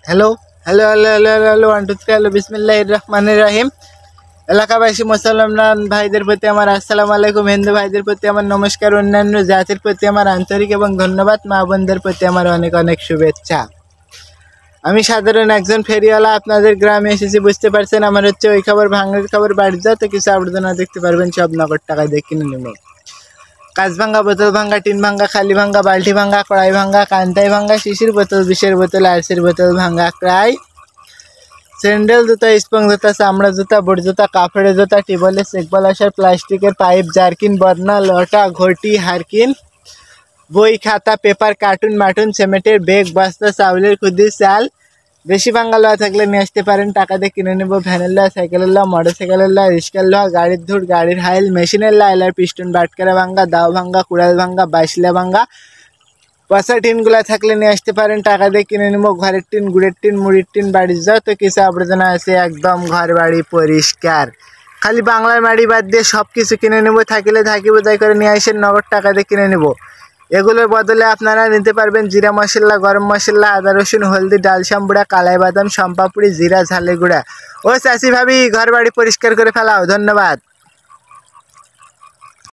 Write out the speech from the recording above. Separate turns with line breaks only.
Hello hello hello hello hello hello 1 2 3 hello বিসমিল্লাহির রহমানির রহিম। এলাকাবাসী মুসলমান ভাইদের প্রতি আমার আসসালামু আলাইকুম, হিন্দু ভাইদের প্রতি আমার নমস্কার, অন্যান্য জাতির প্রতি আমার আন্তরিক এবং ধন্যবাদ, মা বোনদের প্রতি আমার অনেক অনেক শুভেচ্ছা। আমি সাধারণ একজন ফেরিওয়ালা আপনাদের গ্রামে এসেছি, বুঝতে পারছেন। আমার হচ্ছে ওই খবর ভাঙের খবর, বাড়ি যাও তো কিছু আবর্জনা দেখতে পারবেন, সব নগদ টাকায় দিয়ে কিনে নেব। কাঁচ ভাঙ্গা, বোতল ভাঙ্গা, টিন ভাঙ্গা, খালি ভাঙ্গা, বালতি ভাঙ্গা, কড়াই ভাঙ্গা, কান্তাই ভাঙ্গা, শিশির বোতল, বিষের বোতল, আইসের বোতল ভাঙ্গা, ক্রাই, স্যান্ডেল জুতা, স্পং জুতা, চামড়া জুতা, বোট জুতা, কাপড়ের জুতা, টিবলের চেকবল আসার, প্লাস্টিকের পাইপ, জারকিন, বদনা, লটা, ঘটি, হারকিন, বই, খাতা, পেপার, কার্টুন, মার্টুন, সিমেন্টের বেগ, বস্তা, চাউলের খুদি, চাল। বেশি ভাঙ্গা লোহা থাকলে নিয়ে আসতে পারেন, টাকা দিয়ে কিনে নেব। ভ্যানের লোহা, সাইকেলের লোহা, মোটর সাইকেলের লোহা, রিক্সার লোহা, গাড়ির ধুর, গাড়ির হাইল, মেশিনের লোহা, এলার পিস্টন, বাটকারা ভাঙ্গা, দাও ভাঙ্গা, কুড়াল ভাঙ্গা, বাইশলা ভাঙ্গা, পচা টিনগুলা থাকলে নিয়ে আসতে পারেন, টাকা দিয়ে কিনে নেবো। ঘরের টিন, গুড়ের টিন, মুড়ির টিন, বাড়ির যাও তো কিছু আবর্জনা আছে, একদম ঘর বাড়ি পরিষ্কার। খালি বাংলার মাড়ি বাদ দিয়ে সব কিছু কিনে নেবো। থাকিলে থাকি বোঝাই করে নিয়ে আসেন, নগদ টাকা দিয়ে কিনে নেবো। এগুলোর বদলে আপনারা নিতে পারবেন জিরা মশলা, গরম মশলা, আদা রসুন, হলদি, ডাল শামবুড়া, কালাই বাদাম, সম্পাপুড়ি, জিরা, ঝালের গুঁড়া। ও চাষি ভাবি, ঘর বাড়ি পরিষ্কার করে ফেলাও। ধন্যবাদ।